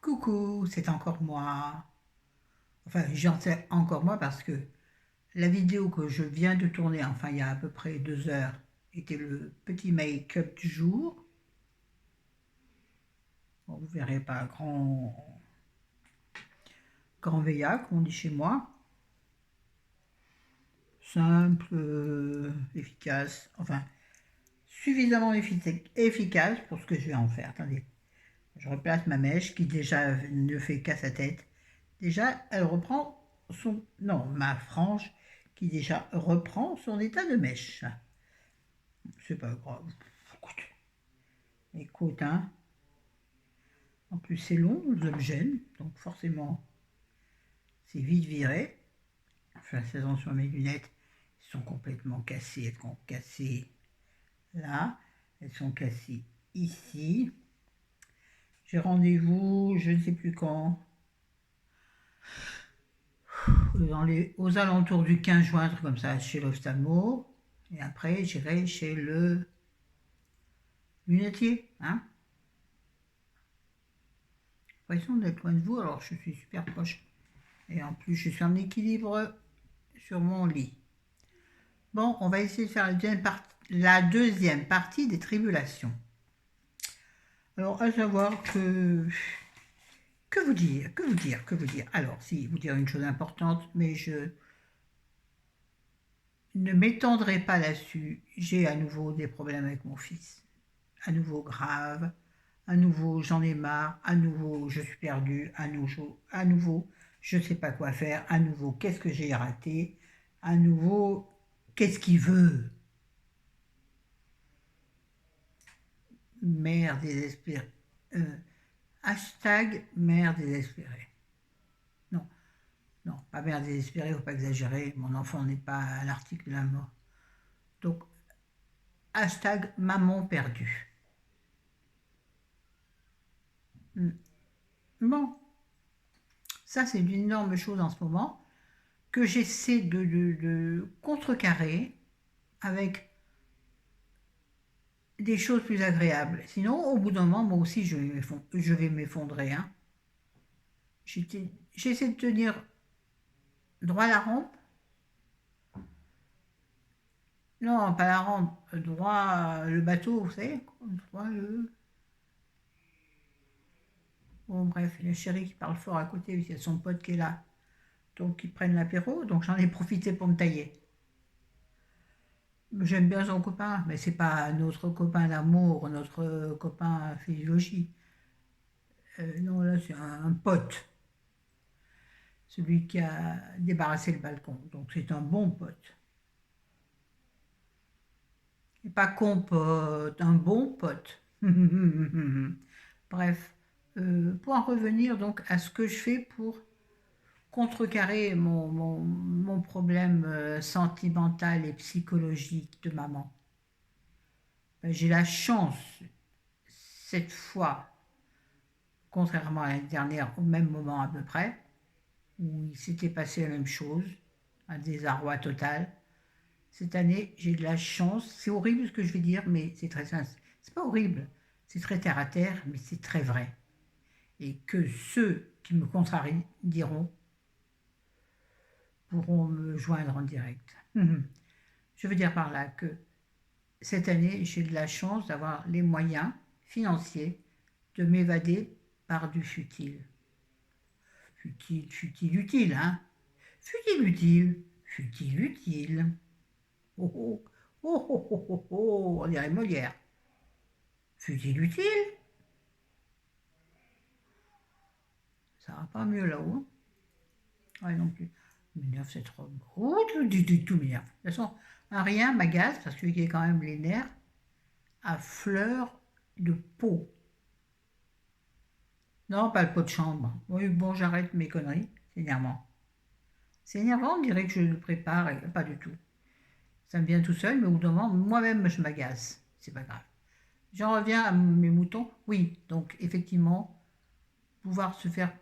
Coucou, c'est encore moi. Enfin, j'en sais encore moi parce que la vidéo que je viens de tourner, enfin il y a à peu près 2 heures, était le petit make-up du jour. Bon, vous verrez pas grand VA, comme on dit chez moi. Simple, efficace, enfin suffisamment efficace pour ce que je vais en faire. Attendez, je replace ma mèche qui déjà ne fait qu'à sa tête. Déjà, elle reprend son... Non, ma frange qui déjà reprend son état de mèche. C'est pas grave. Écoute, hein. En plus, c'est long, ça me gêne. Donc, forcément, c'est vite viré. Enfin, attention à mes lunettes. Elles sont complètement cassées. Elles sont cassées là. Elles sont cassées ici. J'ai rendez-vous, je ne sais plus quand. Aux alentours du 15 juin, comme ça, chez l'ophtalmo. Et après, j'irai chez le lunetier. Hein. L'impression d'être loin de vous, alors je suis super proche. Et en plus, je suis en équilibre sur mon lit. Bon, on va essayer de faire la deuxième partie des tribulations. Alors, à savoir que... Que vous dire, que vous dire, que vous dire. Alors, si, vous dire une chose importante, mais je ne m'étendrai pas là-dessus. J'ai à nouveau des problèmes avec mon fils. À nouveau grave. À nouveau, j'en ai marre. À nouveau, je suis perdu. À nouveau, je ne sais pas quoi faire. À nouveau, qu'est-ce que j'ai raté. À nouveau, qu'est-ce qu'il veut. Mère désespérée. Hashtag mère désespérée. Non, non, pas mère désespérée, il ne faut pas exagérer. Mon enfant n'est pas à l'article de la mort. Donc, hashtag maman perdue. Bon, ça c'est une énorme chose en ce moment que j'essaie de contrecarrer avec des choses plus agréables. Sinon, au bout d'un moment, moi aussi, je vais m'effondrer. Hein. J'essaie de tenir droit à la rampe. Non, pas la rampe, droit le bateau, vous savez, droit le... Bon, bref, il y a chérie qui parle fort à côté, il y a son pote qui est là. Donc, ils prennent l'apéro, donc j'en ai profité pour me tailler. J'aime bien son copain, mais c'est pas notre copain d'amour, notre copain physiologie. Non, là, c'est un pote, celui qui a débarrassé le balcon. Donc, c'est un bon pote. Et pas compote, un bon pote. Bref, pour en revenir donc à ce que je fais pour contrecarrer mon problème sentimental et psychologique de maman. Ben, j'ai la chance, cette fois, contrairement à l'année dernière, au même moment à peu près, où il s'était passé la même chose, un désarroi total. Cette année, j'ai de la chance. C'est horrible ce que je vais dire, mais c'est très sincère. C'est pas horrible, c'est très terre à terre, mais c'est très vrai. Et que ceux qui me contrarient diront pourront me joindre en direct. Je veux dire par là que cette année, j'ai de la chance d'avoir les moyens financiers de m'évader par du futile. Futile, futile, utile, hein. Futile, utile, futile, utile. Oh oh, oh oh oh oh oh, on dirait Molière. Futile, utile, ça va pas mieux là-haut. Ouais, non plus. M'énerve cette robe. Oh, tout m'énerve. De toute façon, un rien m'agace parce qu'il y a quand même les nerfs à fleur de peau. Non, pas le pot de chambre. Oui, bon, j'arrête mes conneries. C'est énervant. C'est énervant, on dirait que je le prépare, et pas du tout. Ça me vient tout seul, mais au bout d'un moment, moi-même, je m'agace. C'est pas grave. J'en reviens à mes moutons. Oui, donc effectivement, pouvoir se faire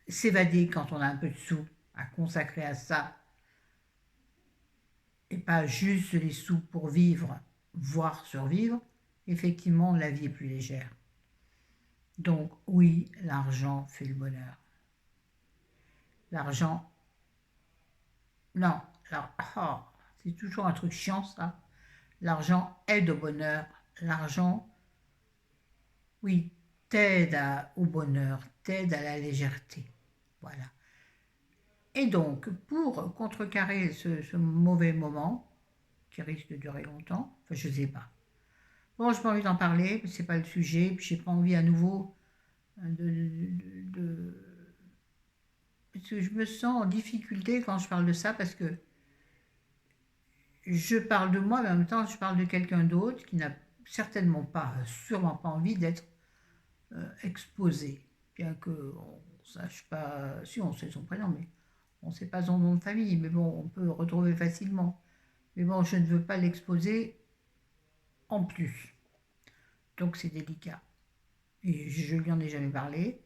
s'évader quand on a un peu de sous à consacrer à ça, et pas juste les sous pour vivre, voire survivre, effectivement, la vie est plus légère. Donc oui, l'argent fait le bonheur. L'argent, non, oh, c'est toujours un truc chiant ça. L'argent aide au bonheur. L'argent, oui, au bonheur, t'aide à la légèreté. Voilà. Et donc, pour contrecarrer ce mauvais moment, qui risque de durer longtemps, enfin je ne sais pas. Bon, je n'ai pas envie d'en parler, c'est pas le sujet, puis j'ai pas envie à nouveau de, parce que je me sens en difficulté quand je parle de ça, parce que je parle de moi, mais en même temps, je parle de quelqu'un d'autre qui n'a certainement pas, sûrement pas envie d'être exposé, bien qu'on ne sache pas, si on sait son prénom, mais on ne sait pas son nom de famille, mais bon, on peut le retrouver facilement. Mais bon, je ne veux pas l'exposer en plus, donc c'est délicat. Et je lui en ai jamais parlé,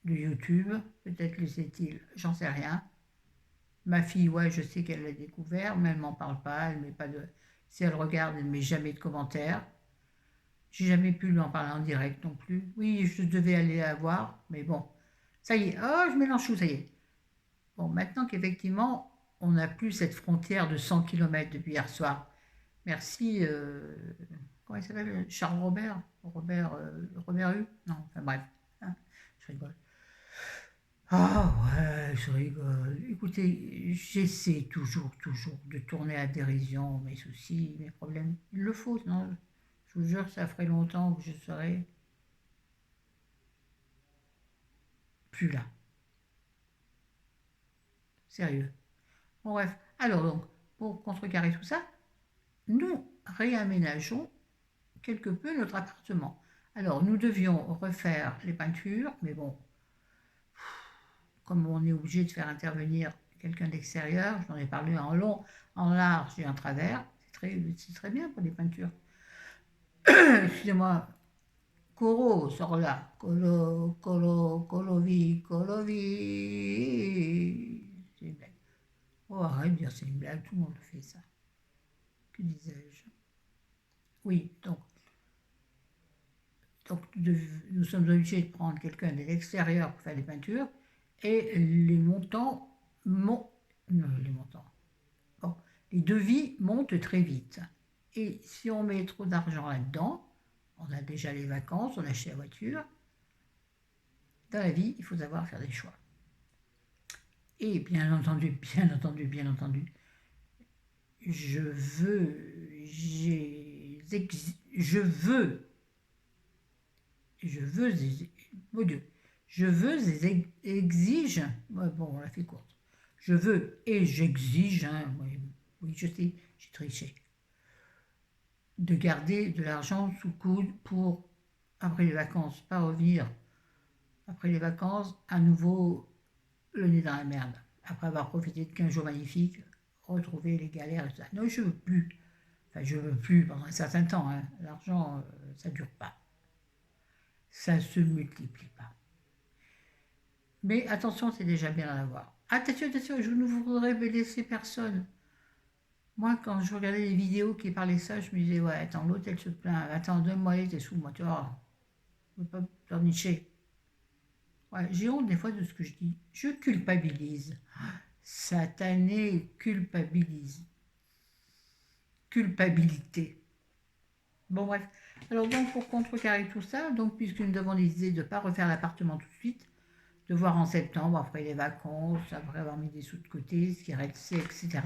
de YouTube, peut-être le sait-il, j'en sais rien. Ma fille, ouais, je sais qu'elle l'a découvert, mais elle m'en parle pas, elle met pas de... Si elle regarde, elle ne met jamais de commentaires. J'ai jamais pu lui en parler en direct non plus. Oui, je devais aller la voir, mais bon, ça y est, oh, je mélange tout, ça y est. Bon, maintenant qu'effectivement, on n'a plus cette frontière de 100 km depuis hier soir. Merci, comment il s'appelle? Charles Robert? Robert Hue? Non, enfin bref, hein, je rigole. Ah ouais, je rigole. Écoutez, j'essaie toujours de tourner à dérision mes soucis, mes problèmes. Il le faut, non? Je vous jure, ça ferait longtemps que je serais plus là. Sérieux. Bon, bref. Alors donc, pour contrecarrer tout ça, nous réaménageons quelque peu notre appartement. Alors, nous devions refaire les peintures, mais bon, comme on est obligé de faire intervenir quelqu'un d'extérieur, j'en ai parlé en long, en large et en travers, c'est très bien pour les peintures. Excusez-moi, Coro sort là. Colovi. C'est une blague. Oh, arrête de dire c'est une blague, tout le monde fait ça. Que disais-je? Oui, donc nous sommes obligés de prendre quelqu'un de l'extérieur pour faire les peintures et les montants, non, les montants, bon, les devis montent très vite. Et si on met trop d'argent là-dedans, on a déjà les vacances, on achète la voiture. Dans la vie, il faut savoir faire des choix. Et bien entendu, je veux, je veux, mon Dieu, je veux et exige, ouais, bon, on l'a fait courte, je veux et j'exige, hein, oui, je sais, j'ai triché, de garder de l'argent sous le coude pour, après les vacances, pas revenir après les vacances, à nouveau le nez dans la merde. Après avoir profité de 15 jours magnifiques, retrouver les galères et tout ça. Non, je veux plus. Enfin, je veux plus pendant un certain temps. Hein. L'argent, ça ne dure pas. Ça ne se multiplie pas. Mais attention, c'est déjà bien d'en avoir. Attention, je ne voudrais laisser personne. Moi, quand je regardais les vidéos qui parlaient de ça, je me disais, ouais, attends, l'autre, elle se plaint. Attends, donne-moi tes sous, moi, tu vois. Je ne veux pas pleurnicher. Ouais, j'ai honte des fois de ce que je dis. Je culpabilise. Satané culpabilise. Culpabilité. Bon bref. Alors donc pour contrecarrer tout ça, donc puisque nous avons décidé de ne pas refaire l'appartement tout de suite, de voir en septembre, après les vacances, après avoir mis des sous de côté, ce qui restait, etc.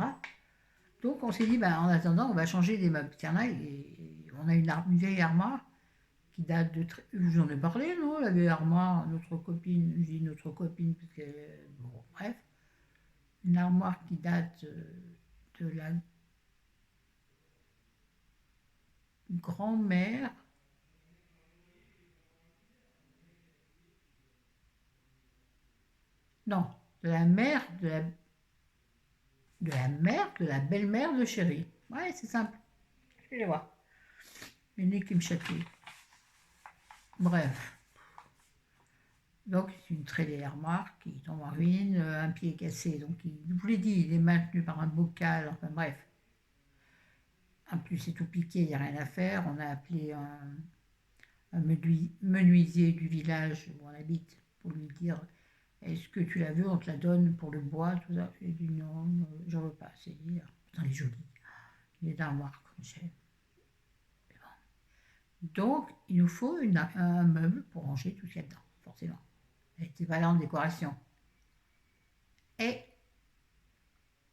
Donc on s'est dit, ben, en attendant, on va changer des meubles. Tiens là, et on a une vieille armoire qui date de... Je vous en ai parlé, non? La vieille armoire, notre copine, je dis notre copine, parce que... Bon, bref. Une armoire qui date de la grand-mère, non, de la mère, de la belle-mère de chérie. Ouais, c'est simple. Je vais les voir. Le nez qui me chatouille. Bref. Donc, c'est une très vieille armoire qui tombe en ruine, un pied cassé. Donc, je vous l'ai dit, il est maintenu par un bocal. Enfin, bref. En plus, c'est tout piqué, il n'y a rien à faire. On a appelé un menuisier du village où on habite pour lui dire est-ce que tu la veux, on te la donne pour le bois, tout ça. J'ai dit non, j'en veux pas, c'est dit. Putain, elle est jolie. Il est d'armoire comme j'aime. Donc, il nous faut un meuble pour ranger tout ce qu'il y a dedans, forcément. Elle était pas là en décoration. Et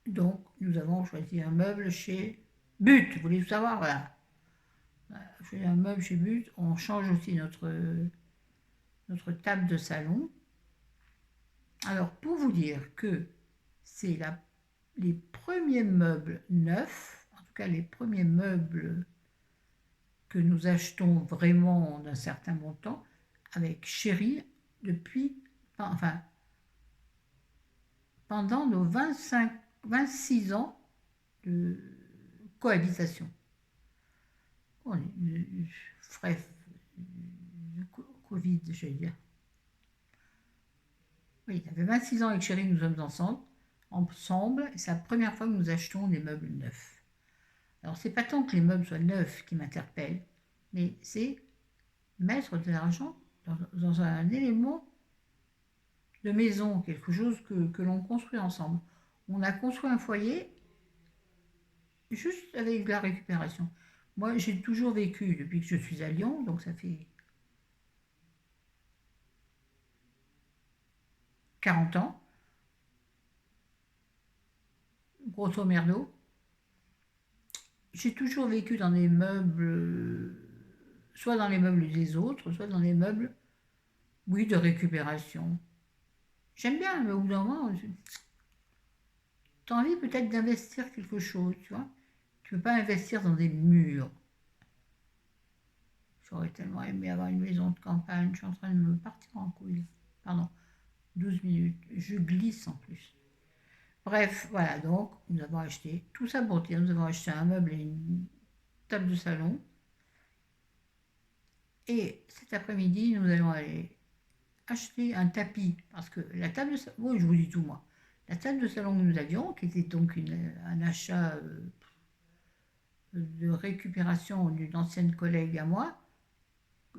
donc, nous avons choisi un meuble chez But. Vous voulez tout savoir? Voilà. Chez un meuble chez But. On change aussi notre table de salon. Alors, pour vous dire que c'est les premiers meubles neufs, en tout cas les premiers meubles que nous achetons vraiment d'un certain montant, avec Chéri, enfin, pendant nos 26 ans de cohabitation. Bref, Covid, je vais dire. Oui, ça fait 26 ans avec Chéri, nous sommes ensemble, et c'est la première fois que nous achetons des meubles neufs. Alors, c'est pas tant que les meubles soient neufs qui m'interpellent, mais c'est mettre de l'argent dans un élément de maison, quelque chose que l'on construit ensemble. On a construit un foyer juste avec de la récupération. Moi, j'ai toujours vécu depuis que je suis à Lyon, donc ça fait 40 ans, grosso merdo. J'ai toujours vécu dans des meubles, soit dans les meubles des autres, soit dans les meubles, oui, de récupération. J'aime bien, mais au bout d'un moment, tu as envie peut-être d'investir quelque chose, tu vois. Tu ne peux pas investir dans des murs. J'aurais tellement aimé avoir une maison de campagne. Je suis en train de me partir en couille. Pardon, 12 minutes. Je glisse en plus. Bref, voilà, donc nous avons acheté, tout ça pour dire, nous avons acheté un meuble et une table de salon. Et cet après-midi, nous allons aller acheter un tapis. Parce que la table de salon, oui, je vous dis tout moi. La table de salon que nous avions, qui était donc un achat de récupération d'une ancienne collègue à moi,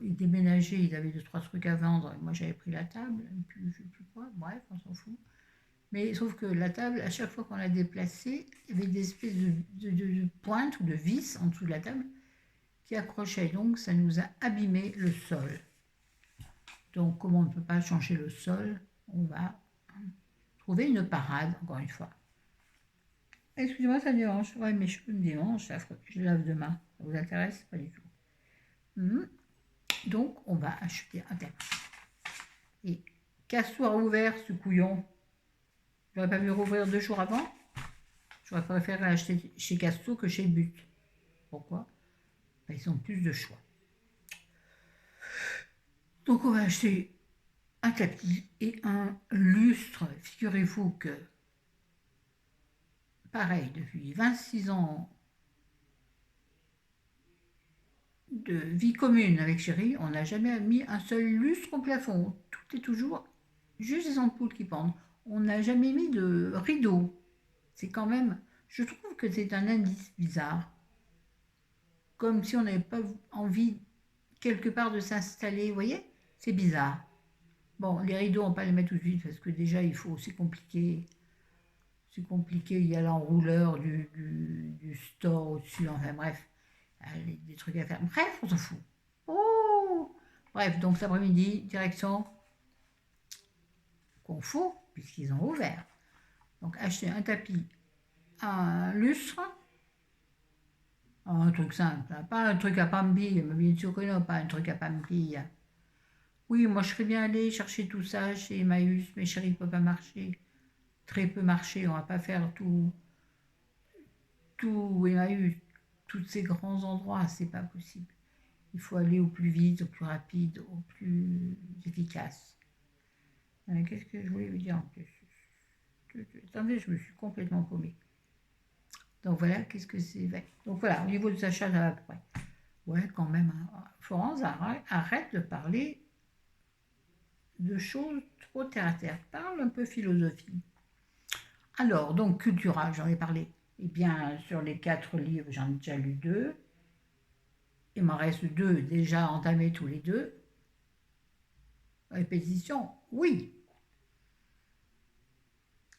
il déménageait, il avait 2, 3 trucs à vendre, moi j'avais pris la table, et puis je sais plus quoi, bref, on s'en fout. Mais sauf que la table, à chaque fois qu'on la déplaçait, il y avait des espèces de pointes ou de vis en dessous de la table qui accrochaient, donc ça nous a abîmé le sol. Donc comme on ne peut pas changer le sol, on va trouver une parade, encore une fois. Excusez-moi, ça me dérange. Ouais, mes cheveux me dérangent, je les lave demain. Ça vous intéresse? Pas du tout. Donc, on va acheter un tapis. Et Casto a ouvert ce couillon. J'aurais pas pu rouvrir 2 jours avant. J'aurais préféré acheter chez Casto que chez But. Pourquoi? Ils ont plus de choix. Donc, on va acheter un tapis et un lustre. Figurez-vous que, pareil, depuis 26 ans de vie commune avec Chéri, on n'a jamais mis un seul lustre au plafond. Tout est toujours juste des ampoules qui pendent. On n'a jamais mis de rideau. C'est quand même, je trouve que c'est un indice bizarre. Comme si on n'avait pas envie quelque part de s'installer, vous voyez? C'est bizarre. Bon, les rideaux, on ne va pas les mettre tout de suite parce que déjà, c'est compliqué. C'est compliqué, il y a l'enrouleur du store au-dessus, enfin bref, des trucs à faire. Bref, on s'en fout. Oh! Bref, donc cet après-midi, direction Confo, puisqu'ils ont ouvert. Donc acheter un tapis, un lustre, un truc simple, hein, pas un truc à pampille, mais bien sûr que non, pas un truc à pampille. Oui, moi je serais bien allée chercher tout ça chez Emmaüs, mais chérie ne peut pas marcher. Très peu marcher, on va pas faire tout Emmaüs, tous ces grands endroits, c'est pas possible. Il faut aller au plus vite, au plus rapide, au plus efficace. Qu'est-ce que je voulais vous dire en plus? Attendez, je me suis complètement paumée. Donc voilà, qu'est-ce que c'est? Donc voilà, au niveau des achats, ça va à peu près. Ouais, quand même. Hein. Florence, arrête de parler de choses trop terre à terre. Parle un peu philosophie. Alors, donc, Cultura, j'en ai parlé. Eh bien, sur les 4 livres, j'en ai déjà lu 2. Il m'en reste deux déjà entamés tous les deux. Répétition, oui.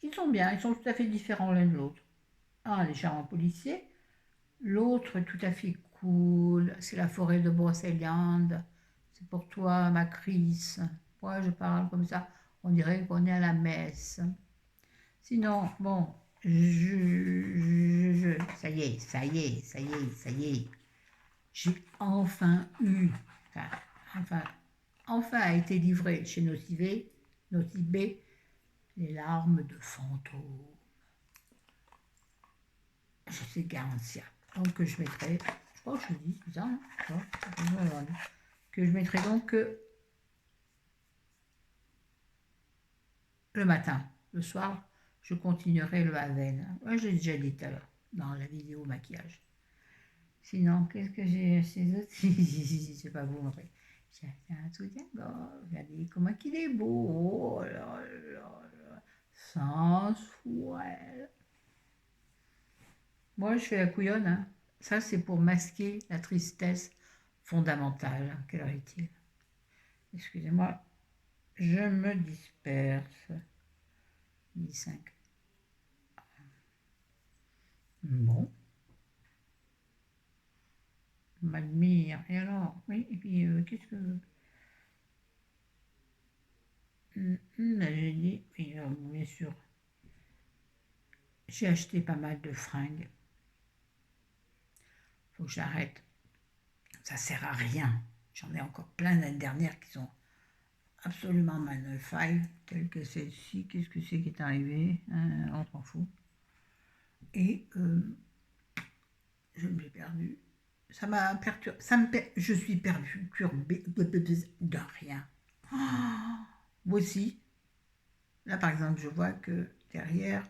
Ils sont bien, ils sont tout à fait différents l'un de l'autre. Un légèrement policier, l'autre tout à fait cool. C'est la forêt de Brocéliande. C'est pour toi, ma Chris. Moi, je parle comme ça. On dirait qu'on est à la messe. Sinon, bon, ça y est, ça y est, ça y est, ça y est. J'ai enfin eu, enfin, enfin, enfin a été livré chez Nocibé, les larmes de fantôme. Je sais garantir. Donc je mettrai, je crois que je dis, c'est ça, hein, que je mettrai donc le matin. Le soir, je continuerai le Haven. Ouais, j'ai déjà dit tout à l'heure dans la vidéo maquillage. Sinon, qu'est-ce que j'ai chez eux? Je sais pas vous montrer. J'ai un soutien-gorge. Regardez comment il est beau. Oh là là là. Sensuel. Moi, je fais la couillonne. Hein. Ça, c'est pour masquer la tristesse fondamentale. Quelle heure est-il? Excusez-moi, je me disperse. 15. Bon, je m'admire. Et alors? Oui, et puis, qu'est-ce que... J'ai dit, oui, bien sûr, j'ai acheté pas mal de fringues. Faut que j'arrête. Ça sert à rien. J'en ai encore plein l'année dernière qui sont absolument magnifiques, telles que celle-ci. Qu'est-ce que c'est qui est arrivé? On s'en fout. Et je me suis perdue. Ça m'a perturbé. Je suis perturbée de rien. Oh, moi aussi. Là, par exemple, je vois que derrière,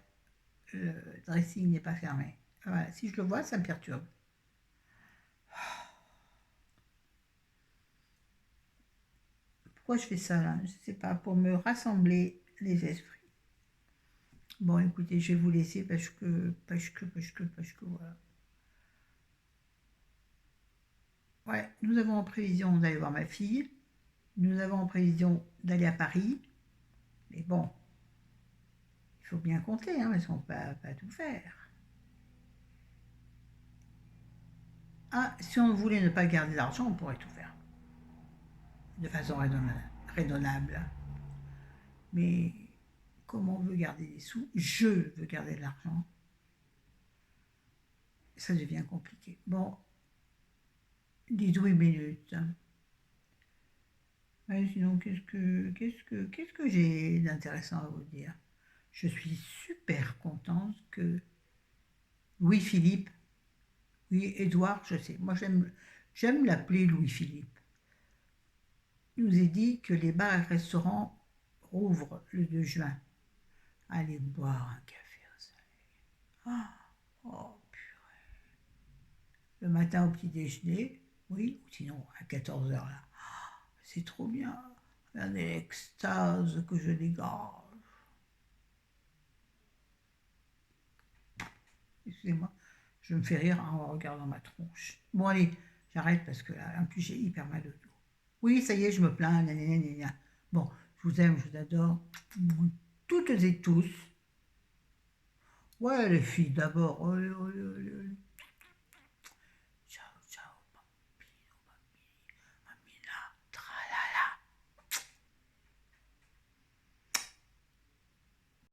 le dressing n'est pas fermé. Voilà. Si je le vois, ça me perturbe. Pourquoi je fais ça là? Je ne sais pas, pour me rassembler les esprits. Bon, écoutez, je vais vous laisser parce que, voilà. Ouais, nous avons en prévision d'aller voir ma fille. Nous avons en prévision d'aller à Paris. Mais bon, il faut bien compter, hein, parce qu'on ne peut pas tout faire. Ah, si on voulait ne pas garder l'argent, on pourrait tout faire. De façon raisonnable. Mais comme on veut garder des sous, je veux garder de l'argent, ça devient compliqué. Bon, 18 minutes. Ouais, sinon, qu'est-ce que j'ai d'intéressant à vous dire? Je suis super contente que Louis-Philippe, oui, Édouard, je sais, moi j'aime l'appeler Louis-Philippe. Il nous est dit que les bars et restaurants rouvrent le 2 juin. Allez boire un café au soleil. Oh, le matin au petit déjeuner, oui, ou sinon à 14 heures là. C'est trop bien. Regardez l'extase que je dégage. Excusez-moi, je me fais rire en regardant ma tronche. Bon, allez, j'arrête parce que là, en plus, j'ai hyper mal au dos. Oui, ça y est, je me plains. Gna. Bon, je vous aime, je vous adore. Toutes et tous. Ouais, les filles d'abord. Oh, oh, oh, oh, oh.